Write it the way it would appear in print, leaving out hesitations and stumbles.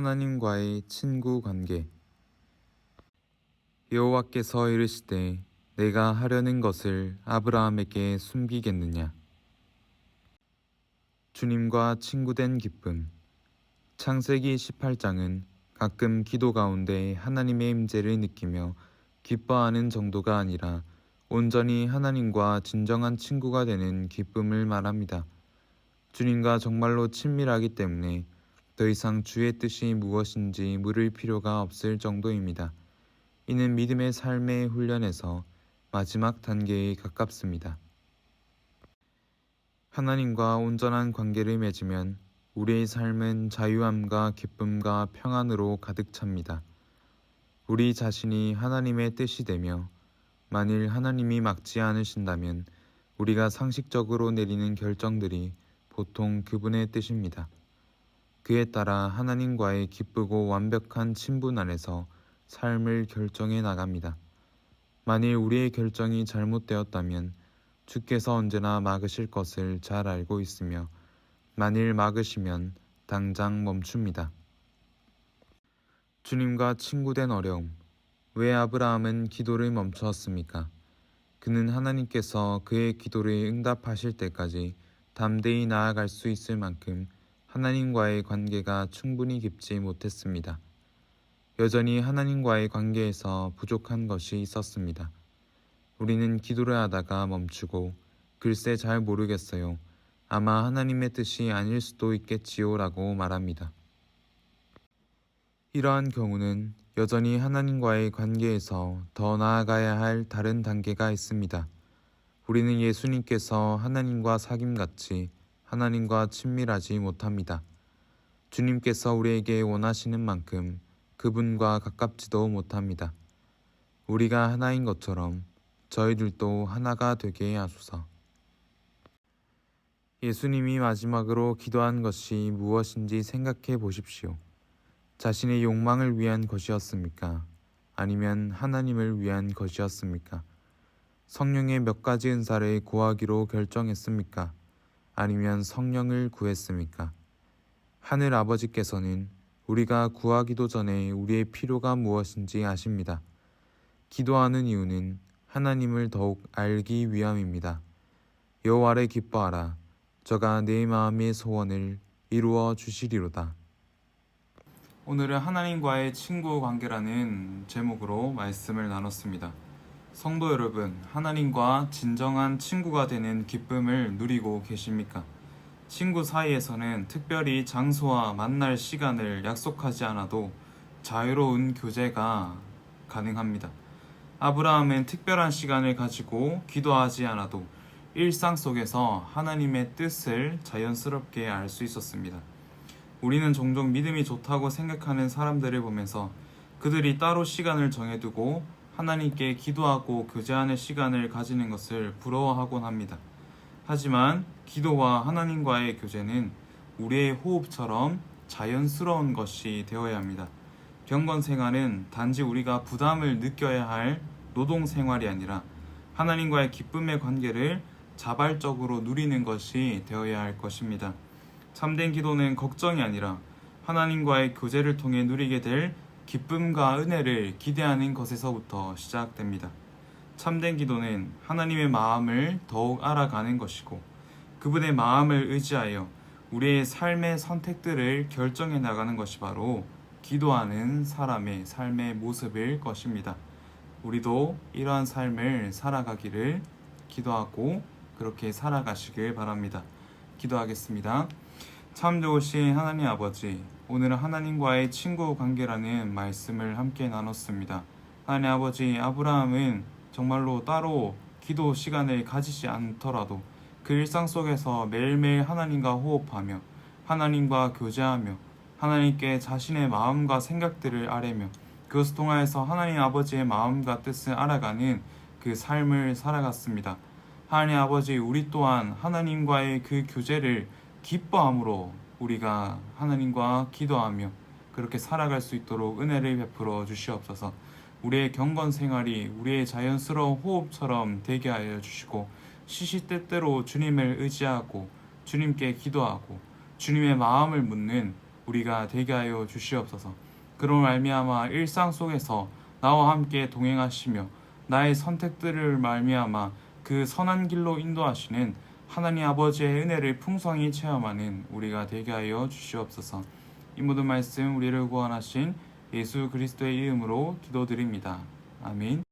하나님과의 친구 관계. 여호와께서 이르시되 내가 하려는 것을 아브라함에게 숨기겠느냐. 주님과 친구된 기쁨. 창세기 18장은 가끔 기도 가운데 하나님의 임재를 느끼며 기뻐하는 정도가 아니라 온전히 하나님과 진정한 친구가 되는 기쁨을 말합니다. 주님과 정말로 친밀하기 때문에 더 이상 주의 뜻이 무엇인지 물을 필요가 없을 정도입니다. 이는 믿음의 삶의 훈련에서 마지막 단계에 가깝습니다. 하나님과 온전한 관계를 맺으면 우리의 삶은 자유함과 기쁨과 평안으로 가득 찹니다. 우리 자신이 하나님의 뜻이 되며 만일 하나님이 막지 않으신다면 우리가 상식적으로 내리는 결정들이 보통 그분의 뜻입니다. 그에 따라 하나님과의 기쁘고 완벽한 친분 안에서 삶을 결정해 나갑니다. 만일 우리의 결정이 잘못되었다면 주께서 언제나 막으실 것을 잘 알고 있으며 만일 막으시면 당장 멈춥니다. 주님과 친구된 어려움. 왜 아브라함은 기도를 멈추었습니까? 그는 하나님께서 그의 기도를 응답하실 때까지 담대히 나아갈 수 있을 만큼 하나님과의 관계가 충분히 깊지 못했습니다. 여전히 하나님과의 관계에서 부족한 것이 있었습니다. 우리는 기도를 하다가 멈추고 글쎄 잘 모르겠어요. 아마 하나님의 뜻이 아닐 수도 있겠지요 라고 말합니다. 이러한 경우는 여전히 하나님과의 관계에서 더 나아가야 할 다른 단계가 있습니다. 우리는 예수님께서 하나님과 사귐같이 하나님과 친밀하지 못합니다. 주님께서 우리에게 원하시는 만큼 그분과 가깝지도 못합니다. 우리가 하나인 것처럼 저희들도 하나가 되게 하소서. 예수님이 마지막으로 기도한 것이 무엇인지 생각해 보십시오. 자신의 욕망을 위한 것이었습니까? 아니면 하나님을 위한 것이었습니까? 성령의 몇 가지 은사를 구하기로 결정했습니까? 아니면 성령을 구했습니까? 하늘 아버지께서는 우리가 구하기도 전에 우리의 필요가 무엇인지 아십니다. 기도하는 이유는 하나님을 더욱 알기 위함입니다. 여호와를 기뻐하라. 저가 내 마음의 소원을 이루어 주시리로다. 오늘은 하나님과의 친구 관계라는 제목으로 말씀을 나눴습니다. 성도 여러분, 하나님과 진정한 친구가 되는 기쁨을 누리고 계십니까? 친구 사이에서는 특별히 장소와 만날 시간을 약속하지 않아도 자유로운 교제가 가능합니다. 아브라함은 특별한 시간을 가지고 기도하지 않아도 일상 속에서 하나님의 뜻을 자연스럽게 알 수 있었습니다. 우리는 종종 믿음이 좋다고 생각하는 사람들을 보면서 그들이 따로 시간을 정해두고 하나님께 기도하고 교제하는 시간을 가지는 것을 부러워하곤 합니다. 하지만 기도와 하나님과의 교제는 우리의 호흡처럼 자연스러운 것이 되어야 합니다. 경건 생활은 단지 우리가 부담을 느껴야 할 노동 생활이 아니라 하나님과의 기쁨의 관계를 자발적으로 누리는 것이 되어야 할 것입니다. 참된 기도는 걱정이 아니라 하나님과의 교제를 통해 누리게 될 기쁨과 은혜를 기대하는 것에서부터 시작됩니다. 참된 기도는 하나님의 마음을 더욱 알아가는 것이고 그분의 마음을 의지하여 우리의 삶의 선택들을 결정해 나가는 것이 바로 기도하는 사람의 삶의 모습일 것입니다. 우리도 이러한 삶을 살아가기를 기도하고 그렇게 살아가시길 바랍니다. 기도하겠습니다. 참 좋으신 하나님 아버지, 오늘은 하나님과의 친구 관계라는 말씀을 함께 나눴습니다. 하나님 아버지, 아브라함은 정말로 따로 기도 시간을 가지지 않더라도 그 일상 속에서 매일매일 하나님과 호흡하며 하나님과 교제하며 하나님께 자신의 마음과 생각들을 아뢰며 그것을 통하여서 하나님 아버지의 마음과 뜻을 알아가는 그 삶을 살아갔습니다. 하나님 아버지, 우리 또한 하나님과의 그 교제를 기뻐함으로 우리가 하나님과 기도하며 그렇게 살아갈 수 있도록 은혜를 베풀어 주시옵소서. 우리의 경건 생활이 우리의 자연스러운 호흡처럼 되게 하여 주시고 시시때때로 주님을 의지하고 주님께 기도하고 주님의 마음을 묻는 우리가 되게 하여 주시옵소서. 그로 말미암아 일상 속에서 나와 함께 동행하시며 나의 선택들을 말미암아 그 선한 길로 인도하시는 하나님 아버지의 은혜를 풍성히 체험하는 우리가 되게 하여 주시옵소서. 이 모든 말씀 우리를 구원하신 예수 그리스도의 이름으로 기도드립니다. 아멘.